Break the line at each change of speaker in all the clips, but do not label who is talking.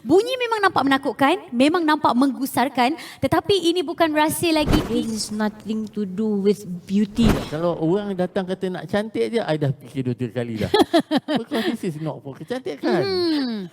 Bunyi memang nampak menakutkan, memang nampak menggusarkan, tetapi ini bukan rahsia lagi.
This is nothing to do with beauty.
Kalau orang datang kata nak cantik je, I dah fikir 2-3 kali dah. Because this is not for kecantikan.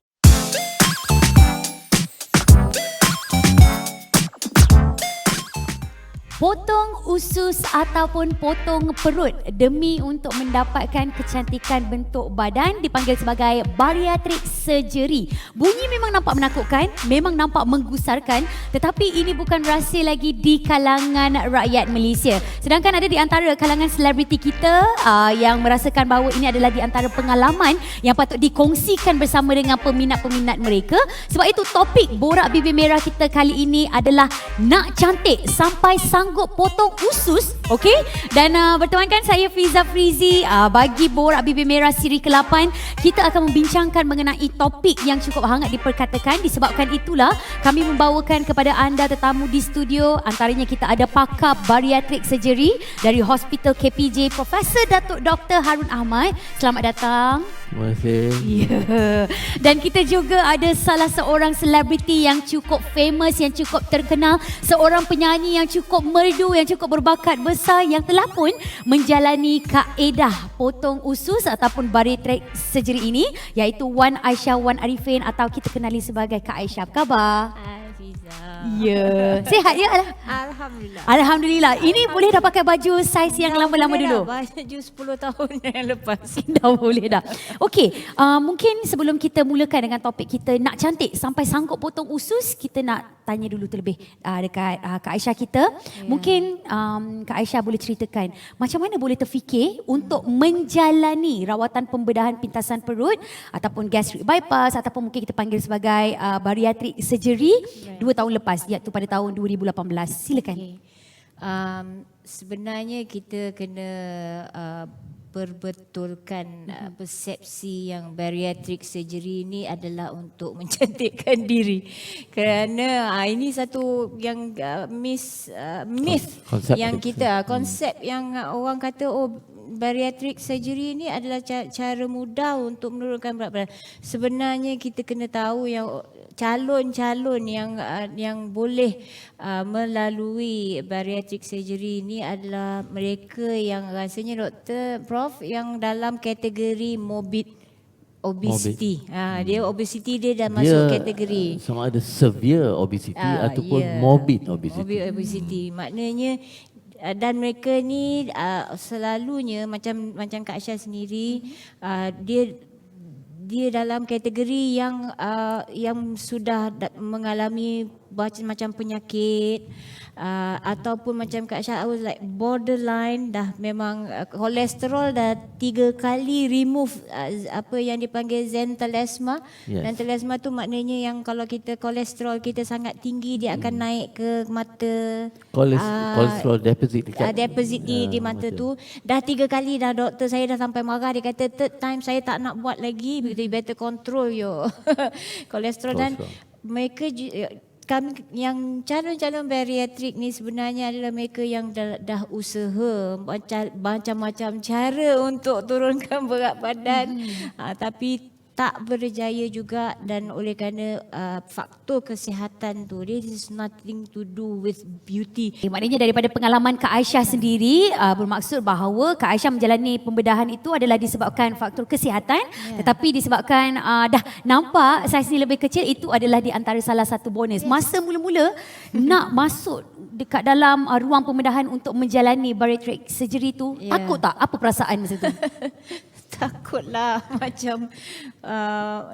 Potong usus ataupun potong perut demi untuk mendapatkan kecantikan bentuk badan dipanggil sebagai bariatric surgery. Bunyi memang nampak menakutkan, memang nampak menggusarkan, tetapi ini bukan rahsia lagi di kalangan rakyat Malaysia. Sedangkan ada di antara kalangan selebriti kita yang merasakan bahawa ini adalah di antara pengalaman yang patut dikongsikan bersama dengan peminat-peminat mereka. Sebab itu topik Borak Bibir Merah kita kali ini adalah nak cantik sampai sanggup potong usus, okey? Dan bertemankan saya Fiza Frizi bagi Borak Bibir Merah siri ke-8. Kita akan membincangkan mengenai topik yang cukup hangat diperkatakan. Disebabkan itulah kami membawakan kepada anda tetamu di studio. Antaranya kita ada pakar bariatric surgery dari Hospital KPJ, Profesor Datuk Dr. Harun Ahmad. Selamat datang.
Terima kasih.
Ya. Dan kita juga ada salah seorang selebriti yang cukup famous, yang cukup terkenal, seorang penyanyi yang cukup merdu, yang cukup berbakat besar, yang telah pun menjalani kaedah potong usus ataupun bariatric surgery ini, iaitu Wan Aisyah Wan Arifin atau kita kenali sebagai Kak Aisyah. Apa khabar?
Hai Fiza.
Ya. Sihat ya?
Alhamdulillah.
Alhamdulillah. Ini boleh dah pakai baju saiz yang lama-lama dulu?
Baju 10 tahun yang lepas.
Dah boleh dah. Okey, mungkin sebelum kita mulakan dengan topik kita nak cantik sampai sanggup potong usus, kita nak tanya dulu terlebih dekat Kak Aisyah kita. Mungkin Kak Aisyah boleh ceritakan macam mana boleh terfikir untuk menjalani rawatan pembedahan pintasan perut ataupun gastric bypass ataupun mungkin kita panggil sebagai bariatric surgery 2 tahun lepas, iaitu pada tahun 2018. Silakan.
Okay. Sebenarnya kita kena perbetulkan persepsi yang bariatric surgery ini adalah untuk mencantikkan diri. Kerana ini satu yang myth yang kita, konsep yang orang kata bariatric surgery ini adalah cara mudah untuk menurunkan berat badan. Sebenarnya kita kena tahu yang calon-calon yang boleh melalui bariatric surgery ini adalah mereka yang rasanya Dr. Prof yang dalam kategori morbid obesity. Dia obesity dia dah masuk kategori.
Sama ada severe obesity ataupun morbid obesity.
Morbid obesity. Maknanya dan mereka ni selalunya macam Kak Aisyah sendiri dia dalam kategori yang sudah mengalami macam penyakit ataupun macam Kak Aisyah, I was like borderline, dah memang kolesterol dah 3 kali remove apa yang dipanggil xanthelasma.
Yes.
Xanthelasma tu maknanya yang kalau kita kolesterol kita sangat tinggi, dia akan naik ke mata,
Kolesterol deposit
deposit di mata tu. Dah 3 kali dah doktor saya dah sampai marah. Dia kata third time saya tak nak buat lagi, begitu you better control your kolesterol. Dan mereka kami yang calon-calon bariatrik ni sebenarnya adalah mereka yang dah usaha macam-macam cara untuk turunkan berat badan, tapi tak berjaya juga. Dan oleh kerana faktor kesihatan tu, this is nothing to do with beauty.
Maknanya daripada pengalaman Kak Aisyah sendiri bermaksud bahawa Kak Aisyah menjalani pembedahan itu adalah disebabkan faktor kesihatan, tetapi disebabkan dah nampak saiz ni lebih kecil, itu adalah di antara salah satu bonus. Masa mula-mula nak masuk dekat dalam ruang pembedahan untuk menjalani bariatric surgery tu, takut tak? Apa perasaan masa tu?
Takutlah macam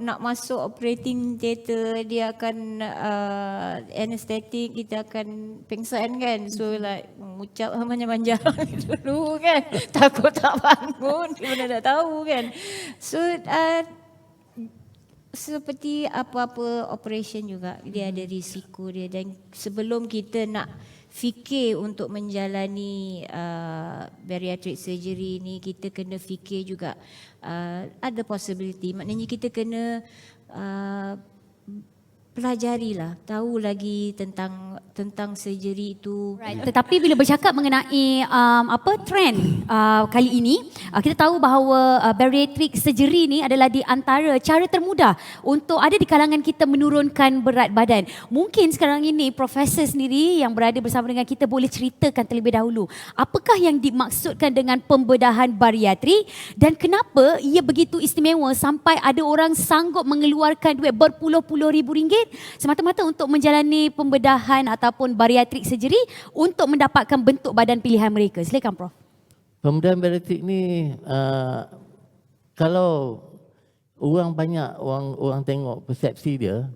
nak masuk operating theatre, dia akan anesthetic, kita akan pingsan kan. So like ucap manja-manja dulu kan. Takut tak bangun, mana dah tahu kan. So seperti apa-apa operation juga, dia ada risiko dia. Dan sebelum kita nak fikir untuk menjalani bariatric surgery ni, kita kena fikir juga ada possibility. Maknanya kita kena pelajarilah, tahu lagi tentang tentang surgery itu.
Right. Tetapi bila bercakap mengenai trend kali ini, kita tahu bahawa bariatric surgery ni adalah di antara cara termudah untuk ada di kalangan kita menurunkan berat badan. Mungkin sekarang ini profesor sendiri yang berada bersama dengan kita boleh ceritakan terlebih dahulu apakah yang dimaksudkan dengan pembedahan bariatrik dan kenapa ia begitu istimewa sampai ada orang sanggup mengeluarkan duit berpuluh-puluh ribu ringgit semata-mata untuk menjalani pembedahan ataupun bariatrik surgery untuk mendapatkan bentuk badan pilihan mereka. Silakan Prof.
Pembedahan bariatrik ni kalau orang banyak orang tengok persepsi dia,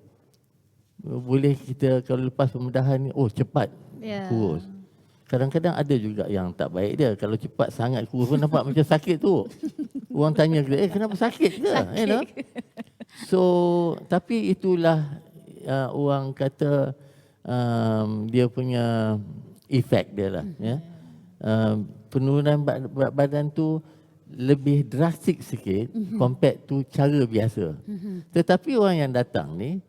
boleh kita kalau lepas pembedahan ni cepat kurus. Kadang-kadang ada juga yang tak baik dia. Kalau cepat sangat kurus pun nampak macam sakit tu. Orang tanya kita, kenapa sakit ke? You know? So, tapi itulah orang kata dia punya efek dia lah. Ya. Penurunan berat badan tu lebih drastik sikit compared to cara biasa. Tetapi orang yang datang ni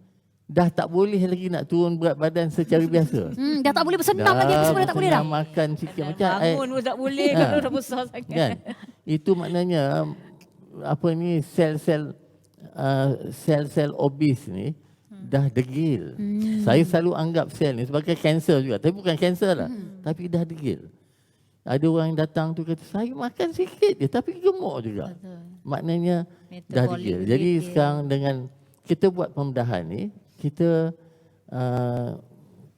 dah tak boleh lagi nak turun berat badan secara biasa.
Dah tak boleh bersenam lagi, apa semua dah tak boleh dah.
Makan sikit macam
bangun pun tak boleh kalau dah besar sangat.
Kan? Itu maknanya sel-sel obes ni dah degil. Saya selalu anggap sel ni sebagai kanser juga. Tapi bukan kanser lah. Tapi dah degil. Ada orang yang datang tu kata, saya makan sikit je tapi gemuk juga. Maknanya dah degil. Jadi sekarang dengan kita buat pembedahan ni, kita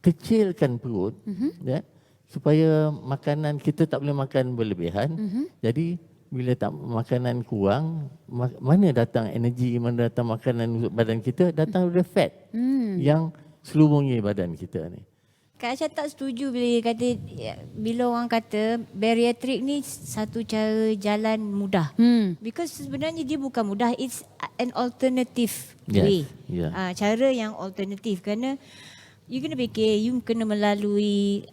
kecilkan perut supaya makanan kita tak boleh makan berlebihan. Jadi bila tak makanan kurang, mana datang energi, mana datang makanan untuk badan kita, datang dari fat yang selubungi badan kita ni.
Kak Aisyah tak setuju bila orang kata bariatrik ni satu cara jalan mudah. Because sebenarnya dia bukan mudah, it's an alternative way. Cara yang alternatif kerana you kena fikir, you kena melalui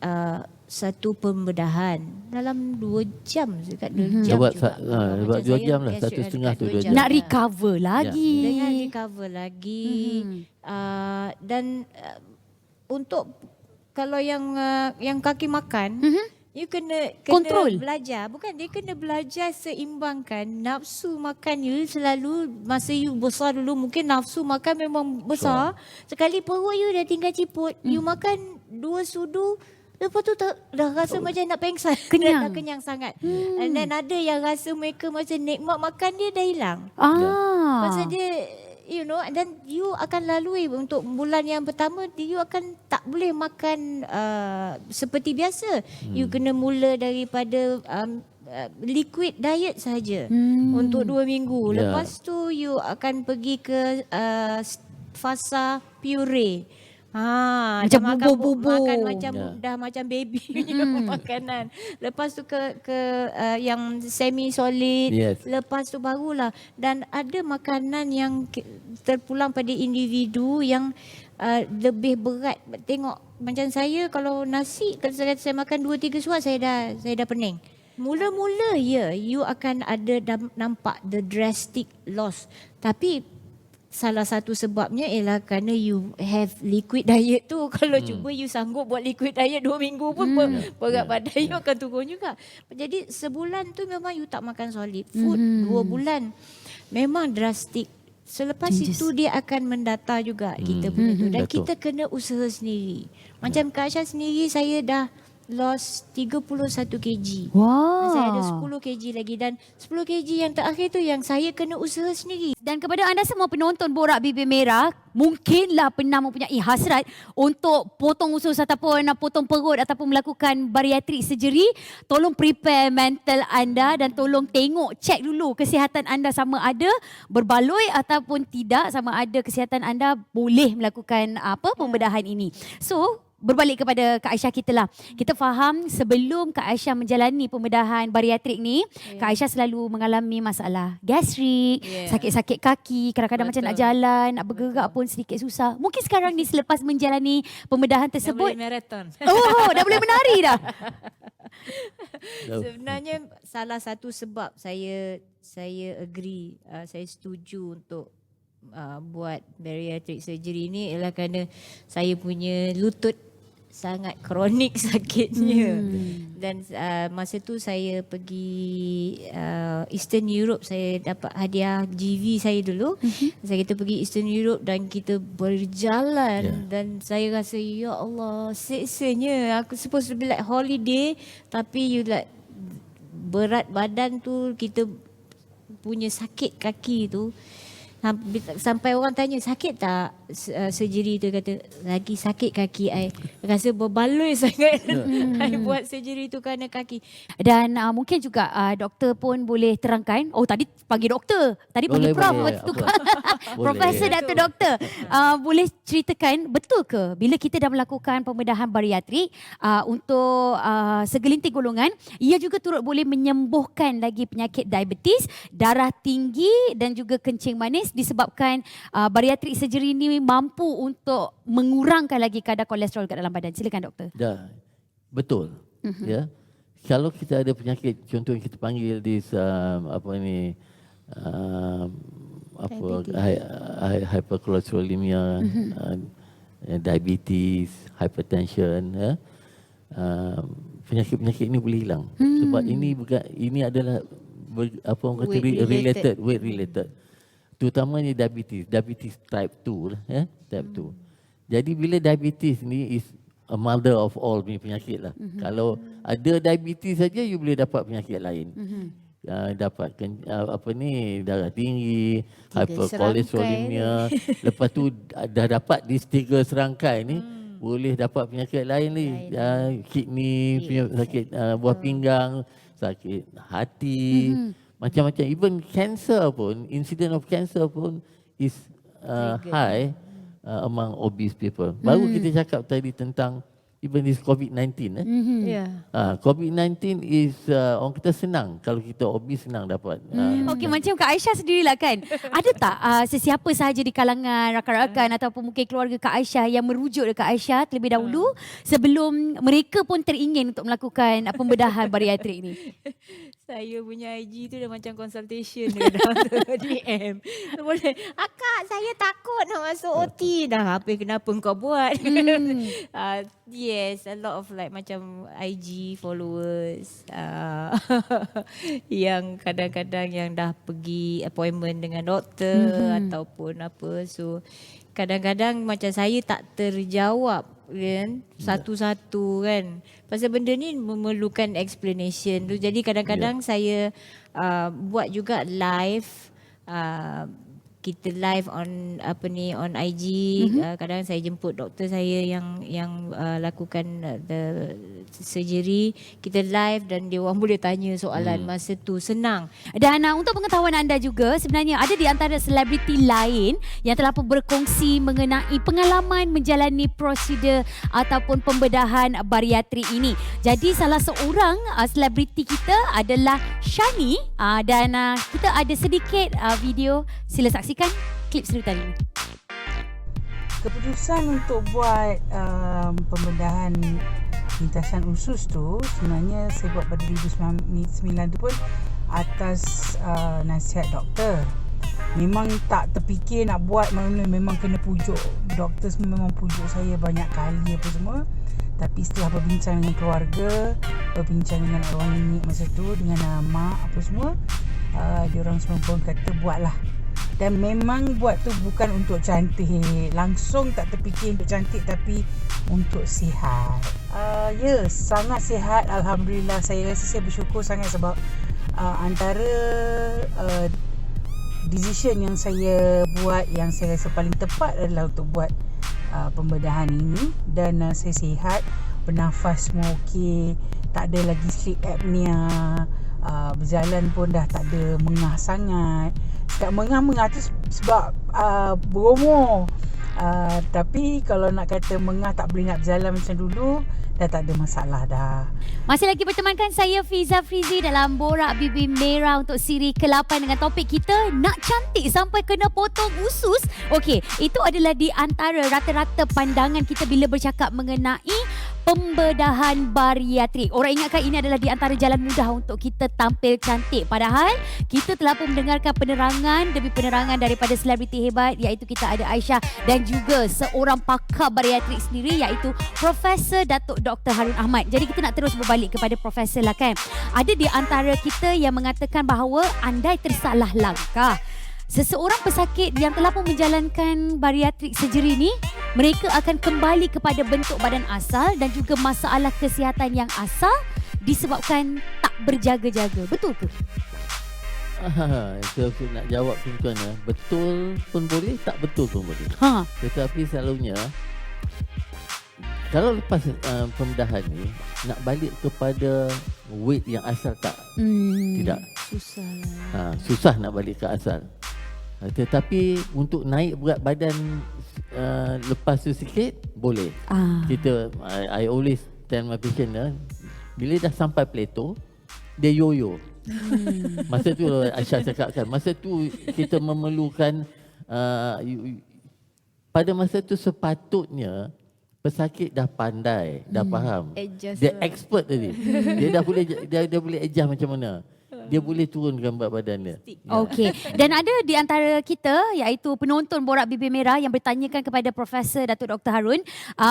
satu pembedahan dalam 2 jam dekat 2 jam juga.
Buat 2 jam lah, 1.5 to 2 jam.
Nak recover lagi.
Dengan recover lagi. Dan untuk kalau yang kaki makan, you kena
kontrol,
belajar. Bukan, dia kena belajar seimbangkan nafsu makan you selalu. Masa you besar dulu mungkin nafsu makan memang besar. Sekali perut you dah tinggal ciput, you makan 2 sudu, lepas tu dah rasa macam nak pengsan. Dah kenyang sangat. And then ada yang rasa mereka macam nikmat makan dia dah hilang. Pasal dia, you know, and then you akan lalui untuk bulan yang pertama, you akan tak boleh makan seperti biasa. You kena mula daripada liquid diet sahaja untuk 2 minggu. Lepas tu you akan pergi ke fasa puree.
Macam bubur-bubur.
Makan macam dah macam baby makanan. Lepas tu ke yang semi solid. Lepas tu barulah. Dan ada makanan yang terpulang pada individu yang lebih berat. Tengok macam saya, kalau nasi, kalau saya makan 2-3 suap saya dah pening. Mula-mula you akan ada nampak the drastic loss. Tapi salah satu sebabnya ialah kerana you have liquid diet tu. Kalau cuba you sanggup buat liquid diet 2 minggu pun berat badan you akan turun juga. Jadi sebulan tu memang you tak makan solid food. 2 bulan memang drastik. Selepas itu dia akan mendata juga kita punya tu. Dan kita kena usaha sendiri. Macam Kak Aisyah sendiri, saya dah lost 31 kg. Saya ada 10 kg lagi, dan 10 kg yang terakhir tu yang saya kena usaha sendiri.
Dan kepada anda semua penonton Borak Bibir Merah, mungkinlah pernah mempunyai hasrat untuk potong usus ataupun potong perut ataupun melakukan bariatrik surgery. Tolong prepare mental anda dan tolong tengok, cek dulu kesihatan anda sama ada berbaloi ataupun tidak, sama ada kesihatan anda boleh melakukan pembedahan ini. So, berbalik kepada Kak Aisyah kita lah. Kita faham sebelum Kak Aisyah menjalani pembedahan bariatrik ni, Kak Aisyah selalu mengalami masalah gastrik, sakit-sakit kaki, kadang-kadang macam nak jalan, nak bergerak pun sedikit susah. Mungkin sekarang ni selepas menjalani pembedahan tersebut,
dah boleh maraton.
Dah boleh menari dah.
Sebenarnya salah satu sebab saya agree, saya setuju untuk buat bariatric surgery ni ialah kerana saya punya lutut sangat kronik sakitnya. Dan masa tu saya pergi Eastern Europe, saya dapat hadiah GV saya dulu. Kita pergi Eastern Europe dan kita berjalan dan saya rasa ya Allah, seksanya. Aku supposed to be like holiday tapi you like berat badan tu, kita punya sakit kaki tu. Sampai orang tanya, sakit tak surgery tu? Kata, lagi sakit kaki I. Rasa berbaloi sangat I buat surgery tu kerana kaki.
Dan mungkin juga doktor pun boleh terangkan. Oh, tadi panggil doktor. Tadi panggil prof. Profesor, doktor. Boleh ceritakan, betul ke bila kita dah melakukan pembedahan bariatrik untuk segelintir golongan, ia juga turut boleh menyembuhkan lagi penyakit diabetes, darah tinggi dan juga kencing manis disebabkan bariatrik surgery ini mampu untuk mengurangkan lagi kadar kolesterol kat dalam badan. Silakan doktor.
Dah, betul. Ya, kalau kita ada penyakit, contoh yang kita panggil hyperkolesterolemia, diabetes, hypertension, penyakit-penyakit ini boleh hilang. Sebab ini adalah weight related. Terutamanya diabetes type 2 type 2. Jadi bila diabetes ni is a mother of all penyakit lah. Kalau ada diabetes saja you boleh dapat penyakit lain. Dapat darah tinggi, hyperkolesterolemia. Lepas tu dah dapat di 3 serangkai ni boleh dapat penyakit lain ni, kidney, sakit buah pinggang, sakit hati. Macam-macam, even cancer pun, incident of cancer pun is high among obese people. Baru kita cakap tadi tentang even this COVID-19. COVID-19 is orang kata senang. Kalau kita obese senang dapat.
Okey, macam Kak Aisyah sendirilah kan. Ada tak sesiapa sahaja di kalangan rakan-rakan ataupun mungkin keluarga Kak Aisyah yang merujuk ke Kak Aisyah terlebih dahulu sebelum mereka pun teringin untuk melakukan pembedahan bariatrik ni?
Saya punya IG tu dah macam consultation dah DM. Boleh, akak saya takut nak masuk OT. Dah apa kenapa kau buat? Yes, a lot of like macam IG followers yang kadang-kadang yang dah pergi appointment dengan doktor ataupun apa. So kadang-kadang macam saya tak terjawab kan satu-satu kan. Pasal benda ni memerlukan explanation tu. Jadi kadang-kadang saya buat juga live, kita live on on IG. Kadang saya jemput doktor saya yang lakukan the surgery, kita live dan dia orang boleh tanya soalan masa tu, senang.
Dan untuk pengetahuan anda juga, sebenarnya ada di antara selebriti lain yang telah pun berkongsi mengenai pengalaman menjalani prosedur ataupun pembedahan bariatrik ini. Jadi salah seorang selebriti kita adalah Shani, dan kita ada sedikit video, sila saksikan klip serutan ini.
Keputusan untuk buat pembedahan lintasan usus tu sebenarnya saya buat pada 2009 tu pun atas nasihat doktor. Memang tak terfikir nak buat, memang kena pujuk doktor semua, memang pujuk saya banyak kali apa semua. Tapi setelah berbincang dengan keluarga, berbincang dengan arwah nenek masa tu, dengan mak apa semua, diorang semua pun kata buatlah. Dan memang buat tu bukan untuk cantik, langsung tak terfikir untuk cantik, tapi untuk sihat. Ya, sangat sihat, alhamdulillah. Saya rasa saya bersyukur sangat sebab antara decision yang saya buat, yang saya rasa paling tepat adalah untuk buat pembedahan ini. Dan saya sihat, bernafas semua okey, tak ada lagi sleep apnea, berjalan pun dah tak ada mengah sangat. Tak mengah tu sebab berumur. Tapi kalau nak kata mengah tak boleh nak berjalan macam dulu, dah tak ada masalah dah.
Masih lagi bertemankan saya Fiza Frizi dalam Borak Bibi Merah untuk siri ke-8 dengan topik kita nak cantik sampai kena potong usus. Okey, itu adalah di antara rata-rata pandangan kita bila bercakap mengenai pembedahan bariatrik. Orang ingatkan ini adalah di antara jalan mudah untuk kita tampil cantik. Padahal kita telah pun mendengarkan penerangan demi penerangan daripada selebriti hebat, iaitu kita ada Aisyah dan juga seorang pakar bariatrik sendiri, iaitu Profesor Datuk Dr. Harun Ahmad. Jadi kita nak terus berbalik kepada Profesor lah kan. Ada di antara kita yang mengatakan bahawa andai tersalah langkah, seseorang pesakit yang telah pun menjalankan bariatrik surgery ni, mereka akan kembali kepada bentuk badan asal dan juga masalah kesihatan yang asal disebabkan tak berjaga-jaga. Betul ke?
Itu aku nak jawab tuan ya. Betul pun boleh, tak betul pun boleh. Tetapi selalunya kalau lepas pembedahan ni nak balik kepada weight yang asal tak? Tidak.
Susah
Susah nak balik ke asal. Tetapi untuk naik berat badan lepas tu sikit boleh. Kita I always tell my patient bila dah sampai plateau dia yo-yo. Masa tu Aisyah cakapkan, masa tu kita memerlukan pada masa tu sepatutnya pesakit dah pandai, dah faham. Dia expert tadi. Dia boleh adjust macam mana. Dia boleh turunkan berat badan dia.
Okey. Dan ada di antara kita, iaitu penonton Borak Bibir Merah yang bertanyakan kepada Profesor Datuk Dr. Harun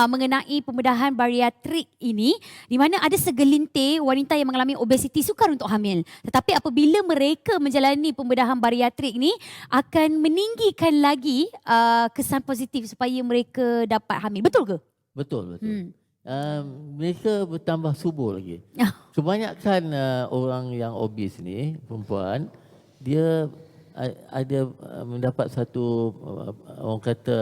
mengenai pembedahan bariatrik ini, di mana ada segelintir wanita yang mengalami obesiti sukar untuk hamil. Tetapi apabila mereka menjalani pembedahan bariatrik ini, akan meninggikan lagi kesan positif supaya mereka dapat hamil. Betul ke?
Betul. Mereka bertambah subur lagi. Kebanyakan orang yang obes ni, perempuan, dia ada mendapat satu orang kata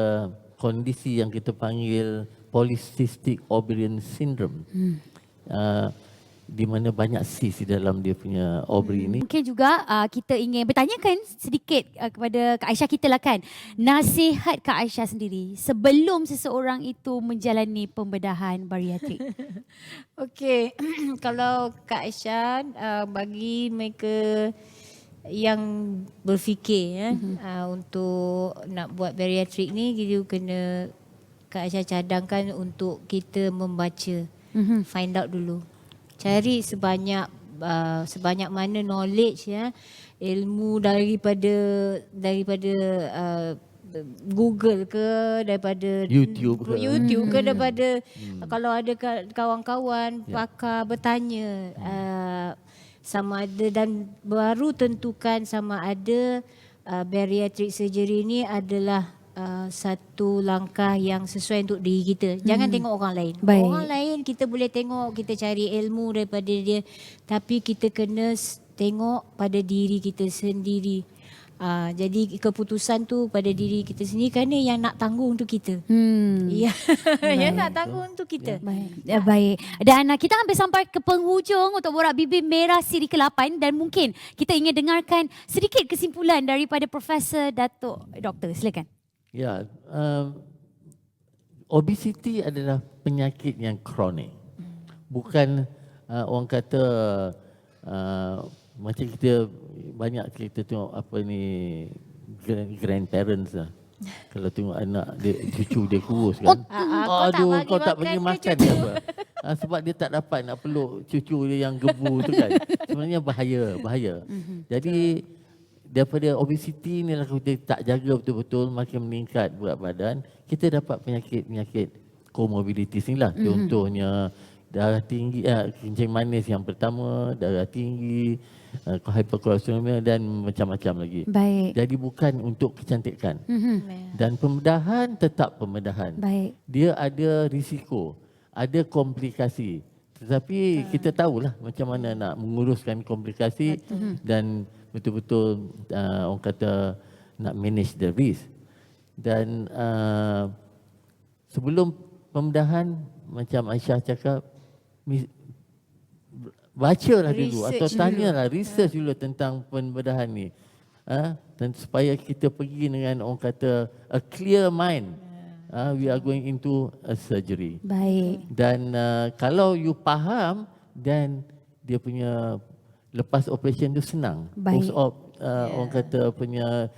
kondisi yang kita panggil polycystic ovarian syndrome. Di mana banyak cyst di dalam dia punya ovary ni.
Mungkin juga kita ingin bertanyakan sedikit kepada Kak Aisyah kita lah kan. Nasihat Kak Aisyah sendiri sebelum seseorang itu menjalani pembedahan bariatrik.
Okey, kalau Kak Aisyah bagi mereka yang berfikir untuk nak buat bariatrik ni, kita kena Kak Aisyah cadangkan untuk kita membaca, find out dulu. Cari sebanyak mana knowledge ilmu daripada Google ke, daripada YouTube ke, daripada kalau ada kawan-kawan pakar bertanya sama ada, dan baru tentukan sama ada bariatric surgery ni adalah satu langkah yang sesuai untuk diri kita. Jangan tengok orang lain.
Baik.
Orang lain kita boleh tengok, kita cari ilmu daripada dia, tapi kita kena tengok pada diri kita sendiri. Jadi keputusan tu pada diri kita sendiri, kerana yang nak tanggung tu kita. Ya, yang nak tanggung tu kita.
Baik. Dan kita hampir sampai ke penghujung untuk Borak Bibir Merah siri ke-8, dan mungkin kita ingin dengarkan sedikit kesimpulan daripada Profesor Datuk Doktor. Silakan.
Ya, obesiti adalah penyakit yang kronik. Bukan orang kata macam kita banyak kita tengok apa ni grandparents lah. Kalau tengok anak dia, cucu dia kurus kan. Aduh, kau tak bagi makan dia apa. Sebab dia tak dapat nak peluk cucu dia yang gebu tu kan. Sebenarnya bahaya. Jadi daripada obesiti ni lah, kita tak jaga betul-betul, makin meningkat berat badan, kita dapat penyakit-penyakit comorbidities ni lah. Contohnya darah tinggi, kencing manis yang pertama, darah tinggi, hyperkolesterolemia dan macam-macam lagi.
Baik.
Jadi bukan untuk kecantikan. Dan pembedahan tetap pembedahan.
Baik.
Dia ada risiko, ada komplikasi. Tetapi kita tahulah macam mana nak menguruskan komplikasi dan betul-betul orang kata nak manage the risk. Dan sebelum pembedahan, macam Aisyah cakap, bacalah dulu atau tanyalah, research dulu tentang pembedahan ni. Dan supaya kita pergi dengan orang kata a clear mind. We are going into a surgery.
Baik.
Dan kalau you faham, then dia punya lepas operation tu senang.
Baik.
Post-op orang kata punya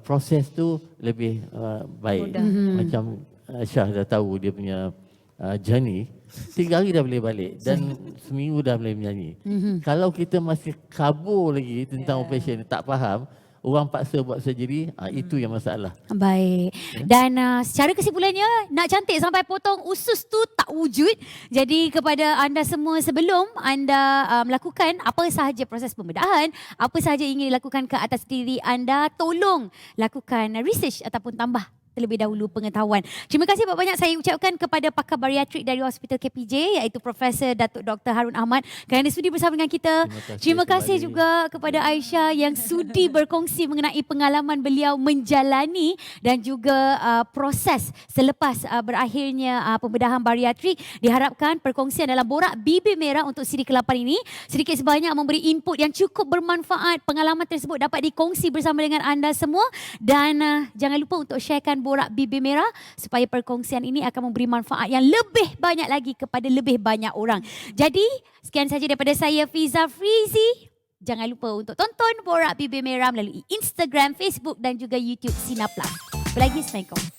proses tu lebih baik. Macam Syah dah tahu dia punya journey, 3 hari dah boleh balik dan seminggu dah boleh menyanyi. Kalau kita masih kabur lagi tentang operation ni, tak faham, orang paksa buat surgery, itu yang masalah.
Baik. Dan secara kesimpulannya, nak cantik sampai potong usus tu tak wujud. Jadi kepada anda semua, sebelum anda melakukan apa sahaja proses pembedahan, apa sahaja ingin dilakukan ke atas diri anda, tolong lakukan research ataupun tambah terlebih dahulu pengetahuan. Terima kasih banyak saya ucapkan kepada pakar bariatrik dari Hospital KPJ iaitu Profesor Datuk Dr. Harun Ahmad kerana sudi bersama dengan kita. Terima kasih juga kepada Aisyah yang sudi berkongsi mengenai pengalaman beliau menjalani dan juga proses selepas berakhirnya pembedahan bariatrik. Diharapkan perkongsian dalam Borak Bibir Merah untuk siri ke-8 ini sedikit sebanyak memberi input yang cukup bermanfaat. Pengalaman tersebut dapat dikongsi bersama dengan anda semua dan jangan lupa untuk sharekan Borak Bibir Merah supaya perkongsian ini akan memberi manfaat yang lebih banyak lagi kepada lebih banyak orang. Jadi, sekian saja daripada saya, Fiza Frizi. Jangan lupa untuk tonton Borak Bibir Merah melalui Instagram, Facebook dan juga YouTube Sina Plus. Berlagi, Assalamualaikum.